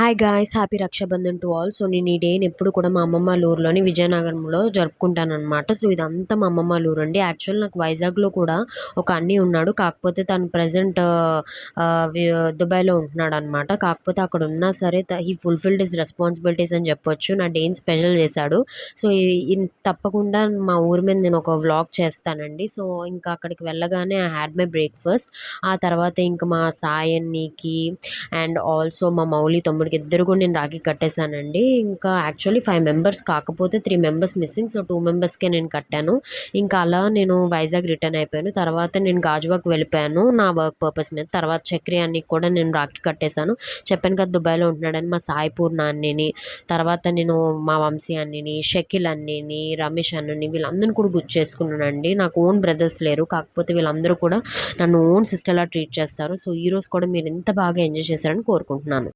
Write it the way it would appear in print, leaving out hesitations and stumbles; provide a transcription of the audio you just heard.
Hi guys, happy Rakshabandhan to all. So నేను ఈ డేని ఎప్పుడు కూడా మా అమ్మమ్మ వాళ్ళ ఊర్లోని విజయనగరంలో జరుపుకుంటాను అనమాట. సో ఇదంతా మా అమ్మమ్మ వాళ్ళ ఊరు అండి. యాక్చువల్ నాకు వైజాగ్లో కూడా ఒక అన్నయ్య ఉన్నాడు. కాకపోతే తను ప్రజెంట్ దుబాయ్లో ఉంటున్నాడు అనమాట. కాకపోతే అక్కడ ఉన్నా సరే హీ ఫుల్ఫిల్డ్ హిస్ రెస్పాన్సిబిలిటీస్ అని చెప్పొచ్చు. నా డేని స్పెషల్ చేశాడు. సో తప్పకుండా మా ఊరి మీద నేను ఒక వ్లాగ్ చేస్తానండి. సో ఇంకా అక్కడికి వెళ్ళగానే ఐ హ్యాడ్ మై బ్రేక్ఫాస్ట్. ఆ తర్వాత ఇంకా మా సాయన్నికి అండ్ ఆల్సో మా మౌలి తమ్ముడికి ఇద్దరు కూడా నేను రాఖీ కట్టేశానండి. ఇంకా యాక్చువల్లీ 5 మెంబర్స్, కాకపోతే 3 మెంబర్స్ మిస్సింగ్. సో 2 మెంబర్స్కే నేను కట్టాను. ఇంకా అలా నేను వైజాగ్ రిటర్న్ అయిపోయాను. తర్వాత నేను గాజువాక్ వెళ్ళిపోయాను నా వర్క్ పర్పస్ మీద. తర్వాత చక్రి అన్నికి కూడా నేను రాఖీ కట్టేశాను. చెప్పాను కదా దుబాయ్లో ఉంటున్నాడని. మా సాయిపూర్ణ అన్నిని, తర్వాత నేను మా వంశీ అన్నిని, షకిల్ అన్నిని, రమేష్ అన్నని, వీళ్ళందరిని కూడా గుర్తు చేసుకున్నానండి. నాకు ఓన్ బ్రదర్స్ లేరు, కాకపోతే వీళ్ళందరూ కూడా నన్ను ఓన్ సిస్టర్లా ట్రీట్ చేస్తారు. సో ఈరోజు కూడా మీరు ఎంత బాగా ఎంజాయ్ చేశారని కోరుకుంటున్నాను.